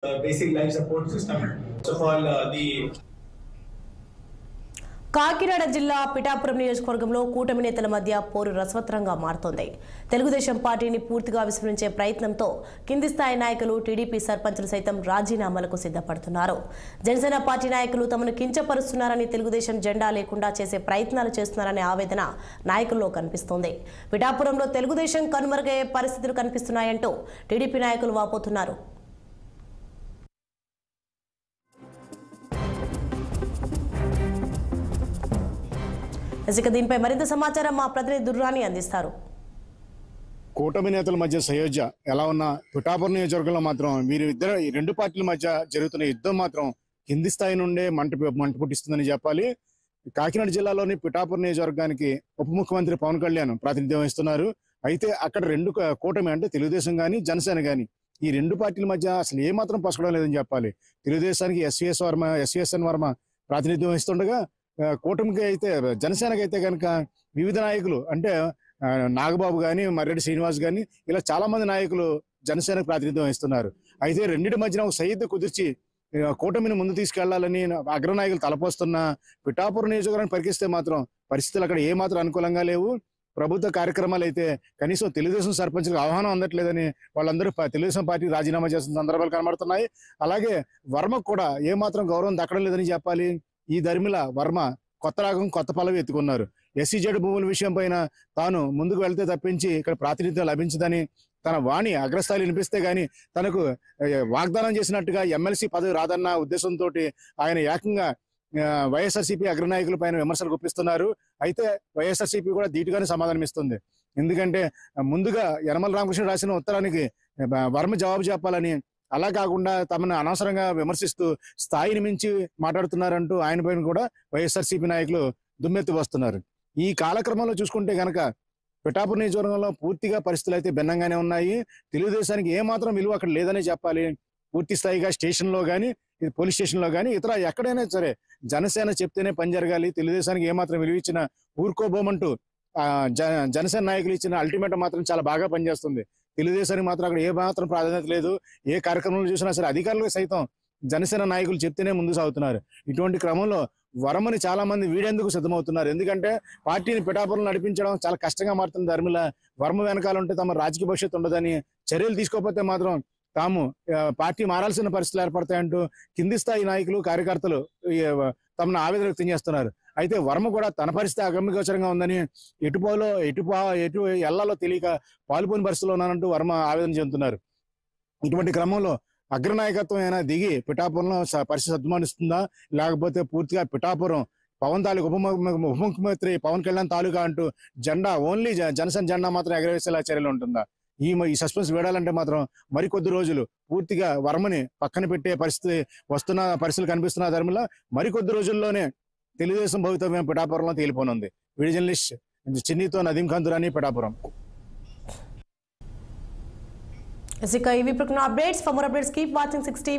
basic life support system. First of all, the Kakinada జిల్లా పిఠాపురం నియోజకవర్గంలో కూటమి నేతల మధ్య పోరు రసవత్తరంగా మారుతోంది. తెలుగుదేశం పార్టీని పూర్తిగా విస్మరించే ప్రయత్నంతో కింది స్థాయి నాయకులు, టీడీపీ సర్పంచులు సైతం రాజీనామాలకు సిద్ధపడుతున్నారు. జనసేన పార్టీ నాయకులు తమను కించపరుస్తున్నారని, తెలుగుదేశం జెండా లేకుండా చేసే ప్రయత్నాలు చేస్తున్నారనే ఆవేదన నాయకుల్లో కనిపిస్తోంది. పిఠాపురంలో తెలుగుదేశం కనుమరుగయ్యే పరిస్థితులు కనిపిస్తున్నాయంటూ టీడీపీ నాయకులు వాపోతున్నారు. దీనిపై మరింత సమాచారం మా ప్రతినిధి దుర్రాని అందిస్తారు. కూటమి నేతల మధ్య సయోధ్య ఎలా ఉన్నా పిఠాపురం నియోజకవర్గంలో మాత్రం వీరిద్దరు రెండు పార్టీల మధ్య జరుగుతున్న యుద్ధం మాత్రం కింది స్థాయి నుండే మంట పుట్టిస్తుందని చెప్పాలి. కాకినాడ జిల్లాలోని పిఠాపురం నియోజకవర్గానికి ఉప ముఖ్యమంత్రి పవన్ కళ్యాణ్ ప్రాతినిధ్యం వహిస్తున్నారు. అయితే అక్కడ రెండు కూటమి అంటే తెలుగుదేశం కానీ జనసేన కానీ ఈ రెండు పార్టీల మధ్య అసలు ఏమాత్రం పసకడం లేదని చెప్పాలి. తెలుగుదేశానికి ఎస్విఎస్ఎన్ వర్మ ప్రాతినిధ్యం వహిస్తుండగా కూటమికి అయితే జనసేనకి అయితే కనుక వివిధ నాయకులు అంటే నాగబాబు కానీ, మర్రెడ్డి శ్రీనివాస్ కానీ ఇలా చాలా మంది నాయకులు జనసేనకు ప్రాతినిధ్యం వహిస్తున్నారు. అయితే రెండింటి మధ్యన ఒక సైద్య కుదిర్చి కూటమిని ముందు తీసుకెళ్లాలని అగ్రనాయకులు తలపోస్తున్న పిఠాపురం నియోజకవర్గాన్ని పరికిస్తే మాత్రం పరిస్థితులు అక్కడ ఏమాత్రం అనుకూలంగా లేవు. ప్రభుత్వ కార్యక్రమాలు అయితే కనీసం తెలుగుదేశం సర్పంచ్లకు ఆహ్వానం అందట్లేదని వాళ్ళందరూ తెలుగుదేశం పార్టీ రాజీనామా చేస్తున్న సందర్భాలు కనబడుతున్నాయి. అలాగే వర్మకు కూడా ఏమాత్రం గౌరవం దక్కడం లేదని చెప్పాలి. ఈ ధర్మిల వర్మ కొత్త రాగం కొత్త పల్లవి ఎత్తుకున్నారు. ఎస్సీజెడ్ భూముల విషయం పైన తాను ముందుకు వెళ్తే తప్పించి ఇక్కడ ప్రాతినిధ్యం లభించదని తన వాణి అగ్రస్థాయిలు వినిపిస్తే గానీ తనకు వాగ్దానం చేసినట్టుగా ఎమ్మెల్సీ పదవి రాదన్న ఉద్దేశంతో ఆయన ఏకంగా వైఎస్ఆర్సీపీ అగ్రనాయకుల పైన విమర్శలు గుప్పిస్తున్నారు. అయితే వైఎస్ఆర్సీపీ కూడా ధీటుగానే సమాధానం ఇస్తుంది. ఎందుకంటే ముందుగా యనమల రామకృష్ణ రాసిన ఉత్తరానికి వర్మ జవాబు చెప్పాలని, అలా కాకుండా తమను అనవసరంగా విమర్శిస్తూ స్థాయిని మించి మాట్లాడుతున్నారంటూ ఆయన పైన కూడా వైఎస్ఆర్సీపీ నాయకులు దుమ్మెత్తి వస్తున్నారు. ఈ కాలక్రమంలో చూసుకుంటే కనుక పిఠాపురం నియోజకవర్గంలో పూర్తిగా పరిస్థితులు అయితే భిన్నంగానే ఉన్నాయి. తెలుగుదేశానికి ఏమాత్రం విలువ అక్కడ లేదనే చెప్పాలి. పూర్తి స్థాయిగా స్టేషన్లో కానీ, పోలీస్ స్టేషన్లో కానీ ఇతర ఎక్కడైనా సరే జనసేన చెప్తేనే పని జరగాలి, తెలుగుదేశానికి ఏమాత్రం విలువ ఇచ్చినా ఊరుకోబోమంటూ జనసేన నాయకులు ఇచ్చిన అల్టిమేటం మాత్రం చాలా బాగా పనిచేస్తుంది. తెలుగుదేశానికి మాత్రం అక్కడ ఏ మాత్రం ప్రాధాన్యత లేదు. ఏ కార్యక్రమంలో చూసినా సరే అధికారులు సైతం జనసేన నాయకులు చెప్తేనే ముందు సాగుతున్నారు. ఇటువంటి క్రమంలో వర్మని చాలా మంది వీడేందుకు సిద్ధమవుతున్నారు. ఎందుకంటే పార్టీని పిఠాపురం నడిపించడం చాలా కష్టంగా మారుతుంది. ధర్మిల వర్మ వెనకాల ఉంటే తమ రాజకీయ భవిష్యత్తు ఉండదని, చర్యలు తీసుకోకపోతే మాత్రం తాము పార్టీ మారాల్సిన పరిస్థితులు ఏర్పడతాయంటూ కింది స్థాయి నాయకులు, కార్యకర్తలు తమను ఆవేదన వ్యక్తం చేస్తున్నారు. అయితే వర్మ కూడా తన పరిస్థితి అగమ్యగోచరంగా ఉందని, ఎటు ఎల్లాలో తెలియక పాల్పోని పరిస్థితిలో ఉన్నానంటూ వర్మ ఆవేదన చెందుతున్నారు. ఇటువంటి క్రమంలో అగ్రనాయకత్వం అయినా దిగి పిఠాపురంలో పరిస్థితి సద్మానిస్తుందా, లేకపోతే పూర్తిగా పిఠాపురం పవన్ తాలూకు ఉప ముఖ్యమంత్రి పవన్ కళ్యాణ్ తాలూకా అంటూ జెండా ఓన్లీ జనసేన జెండా మాత్రం ఎగరవేసేలా చర్యలు ఉంటుందా? ఈ సస్పెన్స్ వీడాలంటే మాత్రం మరికొద్ది రోజులు పూర్తిగా వర్మని పక్కన పెట్టే పరిస్థితి వస్తున్న పరిస్థితులు కనిపిస్తున్న ధర్మలా మరికొద్ది రోజుల్లోనే తెలుగుదేశం భవితవ్యం పిఠాపురంలో తేలిపోనుంది. వీడియో జర్నలిస్ట్ చిన్నీతో నదీం ఖాన్ దురానీ, పిఠాపురం. ఇవి ఇప్పుడు updates. For more updates keep watching 6 TV.